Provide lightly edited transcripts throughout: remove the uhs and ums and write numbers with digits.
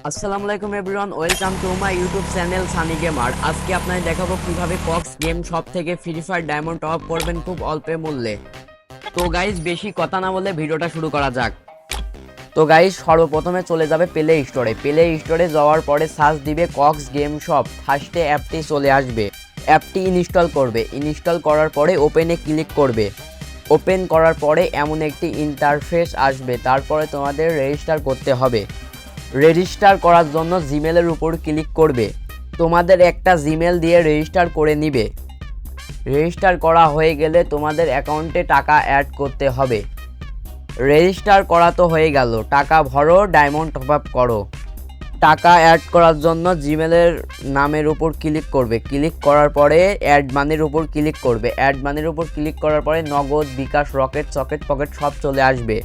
আসসালামু আলাইকুম everyone, welcome to my YouTube channel Sunny gamer. আজকে আপনাদের দেখাবো কিভাবে কক্স গেম শপ থেকে free fire diamond top up করবেন খুব অল্প মূল্যে। তো গাইস, বেশি কথা না বলে ভিডিওটা শুরু করা যাক। তো গাইস, সর্বপ্রথমে চলে যাবে প্লে স্টোরে যাওয়ার পরে সার্চ দিবে কক্স গেম শপ। ফার্স্টে অ্যাপটি চলে আসবে, অ্যাপটি ইনস্টল করবে। ইনস্টল করার পরে ওপেনে ক্লিক করবে। ওপেন করার পরে এমন একটি ইন্টারফেস আসবে, তারপরে তোমাদের রেজিস্টার করতে হবে। রেজিস্টার করার জন্য জিমেলের উপর ক্লিক করবে। তোমাদের একটা জিমেল দিয়ে রেজিস্টার করে নিবে। রেজিস্টার করা হয়ে গেলে তোমাদের অ্যাকাউন্টে টাকা অ্যাড করতে হবে। রেজিস্টার করা তো হয়ে গেল, টাকা ভরো, ডায়মন্ড টপ আপ করো। টাকা অ্যাড করার জন্য জিমেলের নামের উপর ক্লিক করবে। ক্লিক করার পরে অ্যাড মানির উপর ক্লিক করবে। অ্যাড মানির উপর ক্লিক করার পরে নগদ, বিকাশ, রকেট, সকেট, পকেট সব চলে আসবে।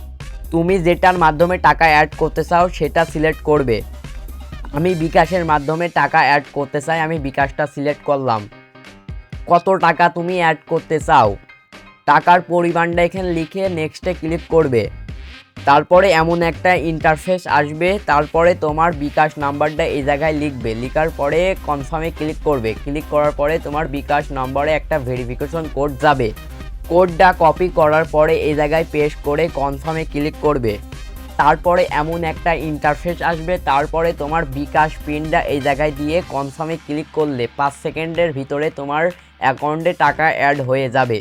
তুমি যেটার মাধ্যমে টাকা অ্যাড করতে চাও সেটা সিলেক্ট করবে। আমি বিকাশের মাধ্যমে টাকা অ্যাড করতে চাই, আমি বিকাশটা সিলেক্ট করলাম। কত টাকা তুমি অ্যাড করতে চাও, টাকার পরিমাণটা এখানে লিখে নেক্সটে ক্লিক করবে। তারপরে এমন একটা ইন্টারফেস আসবে, তারপরে তোমার বিকাশ নাম্বারটা এই জায়গায় লিখবে। লিখার পরে কনফার্মে ক্লিক করবে। ক্লিক করার পরে তোমার বিকাশ নম্বরে একটা ভেরিফিকেশন কোড যাবে। কোডটা কপি করার পরে এই জায়গায় পেস্ট করে কনফার্মে ক্লিক করবে। তারপরে এমন একটা ইন্টারফেস আসবে, তারপরে তোমার বিকাশ পিনটা এই জায়গায় দিয়ে কনফার্মে ক্লিক করলে 5 সেকেন্ডের ভিতরে তোমার অ্যাকাউন্টে টাকা অ্যাড হয়ে যাবে।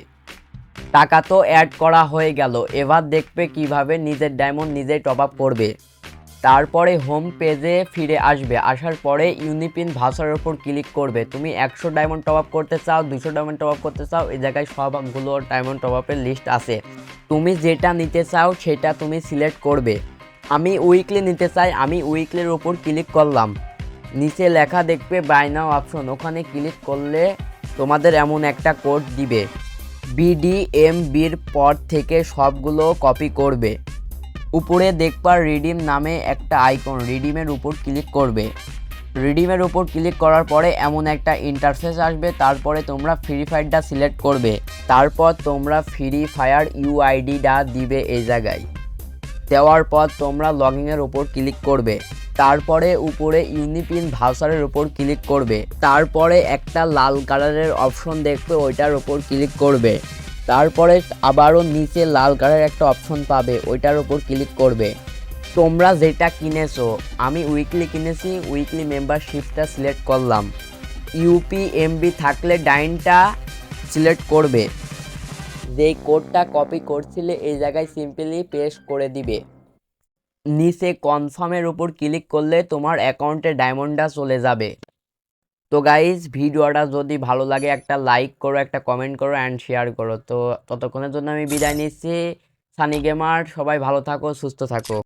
টাকা তো অ্যাড করা হয়ে গেল, এবার দেখবে কিভাবে নিজের ডায়মন্ড নিজেই টপ আপ করবে। তারপরে হোম পেজে ফিরে আসবে। আসার পরে ইউনিপিন ভাষার উপর ক্লিক করবে। তুমি 100 ডায়মন্ড টপ আপ করতে চাও, 200 ডায়মন্ড টপ আপ করতে চাও, এই জায়গায় সবগুলো ডায়মন্ড টপ আপের লিস্ট আছে। তুমি যেটা নিতে চাও সেটা তুমি সিলেক্ট করবে। আমি উইকলি নিতে চাই, আমি উইকলির উপর ক্লিক করলাম। নিচে লেখা দেখবে বাই নাও অপশন, ওখানে ক্লিক করলে তোমাদের এমন একটা কোড দিবে। বিডিএমবির পর থেকে সবগুলো কপি করবে। উপরে দেখবা রিডিম নামে একটা আইকন, রিডিমের উপর ক্লিক করবে। রিডিমের উপর ক্লিক করার পরে এমন একটা ইন্টারফেস আসবে, তারপরে তোমরা ফ্রি ফায়ারটা সিলেক্ট করবে। তারপর তোমরা ফ্রি ফায়ার ইউআইডিটা দিবে এই জায়গায়। দেওয়ার পর তোমরা লগইনের উপর ক্লিক করবে। তারপরে উপরে ইউনিপিন ভাউচারের উপর ক্লিক করবে। তারপরে একটা লাল কালারের অপশন দেখবে, ওইটার উপর ক্লিক করবে। তারপরে আবারও নিচে লাল কালারের একটা অপশন পাবে, ওইটার উপর ক্লিক করবে। তোমরা যেটা কিনেছো, আমি উইকলি কিনেছি, উইকলি মেম্বারশিপটা সিলেক্ট করলাম। ইউপিএমবি থাকলে ডাইনটা সিলেক্ট করবে। যেই কোডটা কপি করছিলে এই জায়গায় সিম্পলি পেস্ট করে দিবে। নিচে কনফার্মের উপর ক্লিক করলে তোমার অ্যাকাউন্টে ডায়মন্ডটা চলে যাবে। তো গাইজ, ভিডিওটা যদি ভালো লাগে একটা লাইক করো, একটা কমেন্ট করো অ্যান্ড শেয়ার করো। তো ততক্ষণের জন্য আমি বিদায় নিচ্ছি। সানি গেমার, সবাই ভালো থাকো, সুস্থ থাকো।